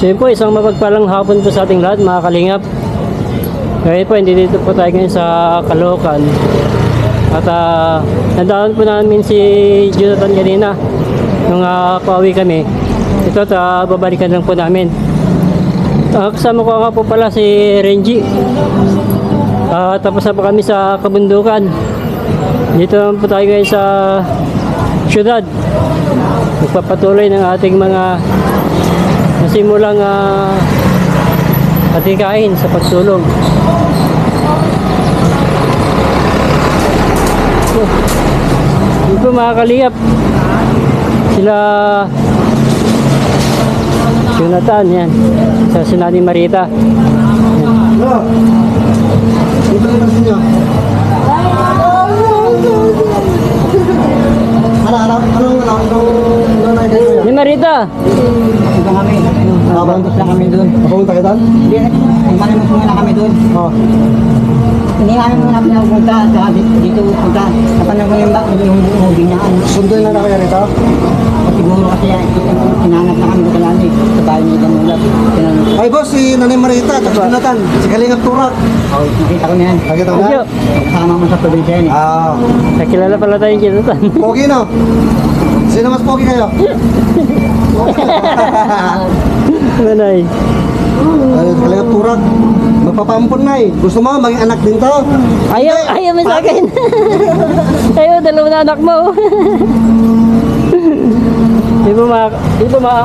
So yun po, isang mapagpalang hapon po sa ating lahat mga kalingap. Ngayon po, hindi dito po tayo ngayon sa Caloocan. At nadaan po namin si Jonathan kanina nung pauwi kami. Ito at babalikan lang po namin. Kasama ko nga po pala si Renji. Tapos na po kami sa kabundukan. Dito naman po tayo ngayon sa syudad. Magpapatuloy ng ating mga nasimulang atikain sa pagsulong. Dito mga kaliyap, sila Jonathan, yan, sa Sinani Marita. Ni Marita. Ibang kami. Nakabantos lang kami doon. Papunta ka doon? Hindi, malimos muna kami doon. Oo. Hindi namin muna pinapunta. Saka dito punta. Napanood mo yung movie niya. Sunduin na kaya rito? Siguro kasi inanap na kami doon lalo sa bahay ni Ilang Ulap. Ay boss, si Nanay Marita, at Jonathan, si Kalingap Turak. Oh, nakita ko na yan. Nakita mo Thank na? you. Kasama mo sa probinsya yan eh. Nakilala pala tayo Jonathan. Pogi no? Sino mas pogi kayo? Nanay. Ay, Kalingap Turak. Magpapampun na eh. Gusto mo, maging anak din to? Ayaw mo sa akin. Ayaw, dalawa na anak mo.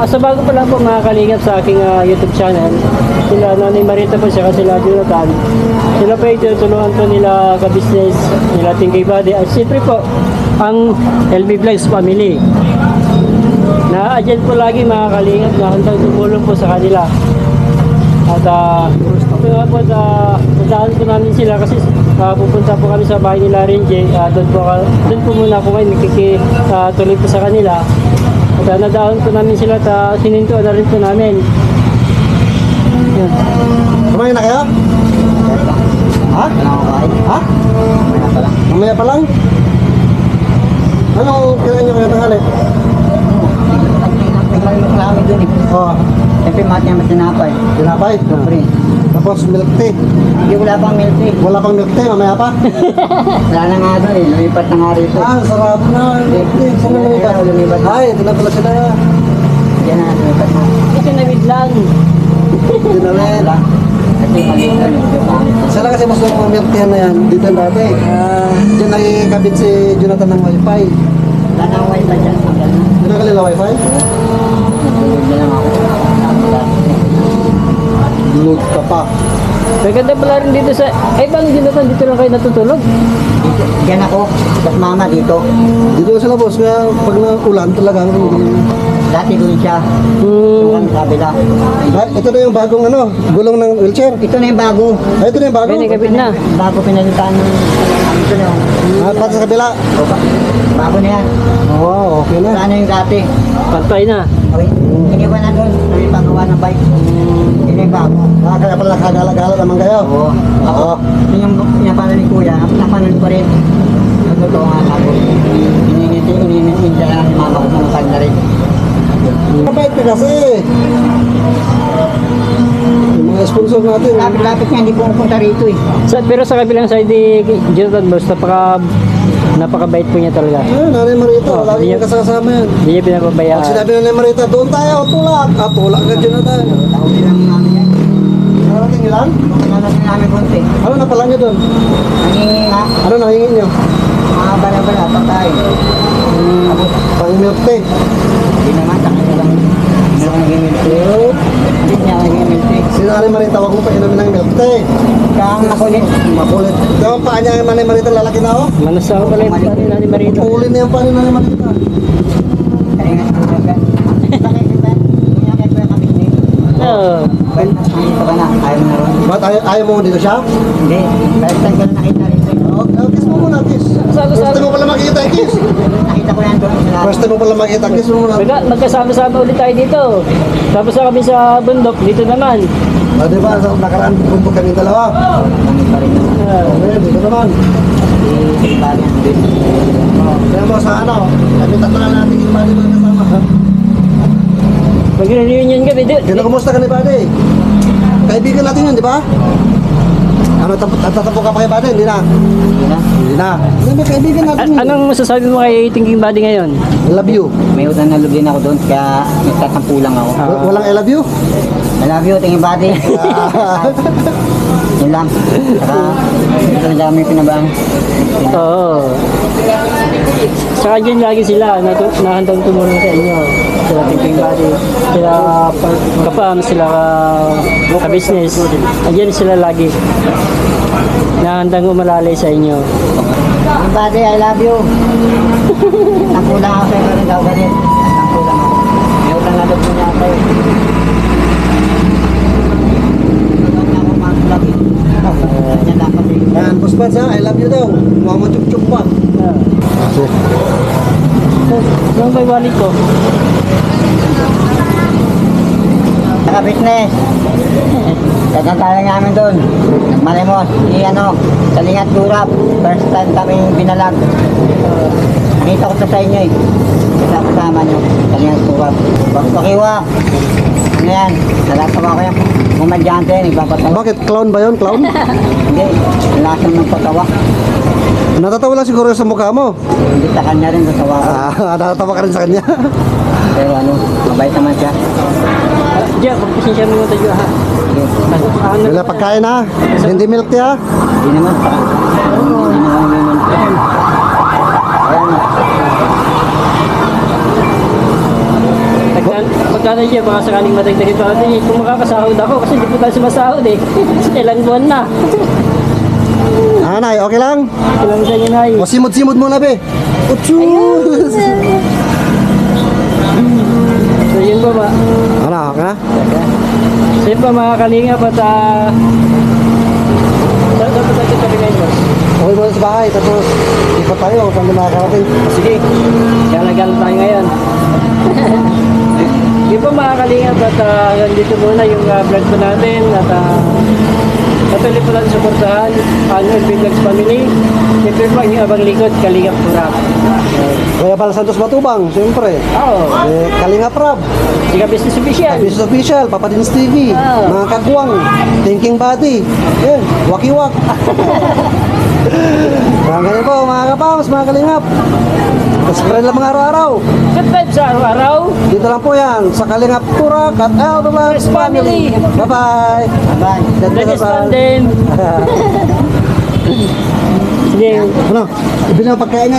Sa bago pa lang po mga kalingap sa aking YouTube channel, sila Nanay Marita po siya kasi sila Jonathan. Sila po yung tinutulungan po nila ka-business, nila Tingkay Body. At siyempre po, ang LB Vlogs family. Na-adyan po lagi mga kalingap na handang tumulong po sa kanila. At ito nga po, nadaan po namin sila kasi pupunta po kami sa bahay nila Renji. Doon po muna po kayo tuloy po sa kanila. At nadaan po namin sila at sinintuan na rin po namin. Yan. Kumain na kayo? Ha? Ha? Mamaya pa lang? Anong kailan nyo kayo tanghali? Naglalimos na kami doon eh. Oo. Siyempre mati naman tinapay. Tinapay? Siyempre. Tapos milk tea. Hindi wala pang milk tea. Wala pang milk tea, mamaya pa? Wala na nga doon eh. Lumipat na nga rito. Sarap na. Milk tea. Saan na lumipat? Lumipat. Ay, ito na pala sila. Yan na, lumipat na. Kasi nabiglan. Dinawin. Kasi maliit na yung Sila kasi mas yung milk tea na yan. Dito dati. Diyan nakikabit si Jonathan ng wifi. wala na ang wifi dyan. Diyan nakalila wifi? Tulog na lang ako. Load ka pa. Maganda pala rin dito sa... Ay, bang Jonathan, dito lang kayo natutulog? Diyan ako. Tapos mama dito. Dito sila boss, kaya pag naulan talaga. Dati doon siya. Doon sa kabila. Ito na yung bagong gulong ng wheelchair. Ito na yung bago. Ay, ito na yung bago. May nagkabit na. Bago pinalitan ng ito na yung Pati sa kabila. bago na yan. Oo, okay na. Sana yung dati. Pantay na. Okay. Iniwan na doon. May pagawa ng bike. Yun yung bago. Kaya pala nakagala-gala naman kayo. Oo. Oo. Yun yung pinapanood ni Kuya. Napanood ko rin. Totoo nga ako. Iniinit niya ni mama ko ng kanya rin. Kapait ka kasi. Yung mga sponsor natin. Lapit-lapit niya. Hindi pumunta rito eh. Pero sa kabilang side ni Jonathan Boss, napakabait po niya talaga. Nanay Marita, lagi Hindi yung kasama yan. Hindi niya pinapabayaan. Pag sinabi ng Nanay Marita, doon tayo, tulak. Tulak ka Jonathan. Ako din lang namin yan. Narating nyo lang? Nalasin namin konti. Ano napala nyo doon? Nangingi nga. Ano nahingin nyo? Mga bala-bala. Pagkain. Pang-milk tea. Hindi naman. Sa kanya lang. Hindi ako nag-imilti. Hindi niya ako nag-imilti. Si Nanay Marita, huwag mo pa inumin ng milk tea. Kaya ang makulit. Makulit. Ito ang paa niya yung Nanay Marita, lalaki na ako. Manas ako pala yung pari na ni Marita. Makulit na yung paa ni Nanay Marita. Kaya nga sa mga gan. Bakit ba? Hindi niya kaya kuya kapit niya. Oo. Well, dito ka na. Ayaw mo na ron. Ba't ayaw mo dito siya? Hindi. Kahit saan ko na nakita rin ito. Kiss mo muna, kiss. First time mo pala makikita, kiss. Nakita ko yan doon sa lahat. First time mo pala makikita, kiss mo muna. Magkasama-sama ulit tayo dito. Tapos na kami sa bundok, dito naman. Di ba, sa nakaraan pupunto kami dalawa. Nangit pa rin yun. Ayan, dito naman. Si Balian din. Kaya mo sa kami tatlo na natin yung mali mga kasama. Magre-reunion kami. Yan, kumusta ka ni Buddy? Kaibigan natin yun, di ba? Ano, tatapo ka pa kay Buddy? Hindi na. Hindi na. Hindi, may kaibigan natin yun. Anong masasabi mo kay Thinking Buddy ngayon? Love you. May utang na loob din ako doon, kaya nagtatampu lang ako. Walang I love you? I love you, tingin body. Yun lang. Saka, ito na dami pinabang. Oo. Saka dyan lagi sila, nahandang tumulong sa inyo. Sila Thinking Buddy, sila kapam, sila ka-business. Andyan sila lagi. Nahandang umalalay sa inyo. Tingin body, I love you. Tampu lang ako sa'yo, pero daw ganit. Tampu lang ako. May utang na loob niya ako. Yan lang kasi. Yan, Boss Buds ha, I love you daw. Mukha mo chup-chup pa. Yung may wallet ko. Saka business. Kakantalan namin doon. Nagmalimos. Kalingat Turap. First time kami binalag. Nakita ko to sa inyo eh. Kasama nyo. Kalingat Turap. Pakiwa. Ano yan? Nalatawa ko yan. Kumadyante, nagpapatawa. Bakit? Clown ba yun? Clown? Hindi. Lasang ng patawa. Natatawa lang siguro sa mukha mo. Hindi sa kanya rin natawa ko. Natatawa ka rin sa kanya. Pero mabait naman siya. Diyan, pagpasensya mo yung tayo ha. Ano? Wala pagkain ha. Hindi milk tea ha. Hindi naman. Hindi naman. Ayan. Pagkano siya, baka sakaling matagdag ito natin, kung makakasahod ako, kasi hindi po tayo sumasahod eh. Ilang buwan na. Nay, okay lang? Ilang sa inyo na eh. O simod-simod muna be. Utsus! So yun po ba? Ano, okay na? So yun po mga kalingap at dapat tayo kami ngayon boss. Okay muna sa bahay, tapos ikot tayo kung makakarating. Sige, galagal tayo ngayon. Yun po mga kalingap at nandito muna yung vlog po natin at patuloy po natin suportahan ang LB Vlogs Family. Siyempre po ang abang likod, Kalingap Turap. Kaya pala Santos Matubang, siyempre. Oo, Kalinga Prab, Siga Business Official. Business Official, Papadins TV, Oh. mga kagwang, Thinking Buddy, yun, wakiwak. Mga ganyan po, mga kapams, mga kalingap. Spread lang mga araw-araw. Good vibes sa araw-araw. Dito lang po yan, sa Kalingap Turak at LB Vlogs Family. Bye-bye. Bye. God bless Let's us all. stand din. Sige. Ano, ibili mo pagkain nga.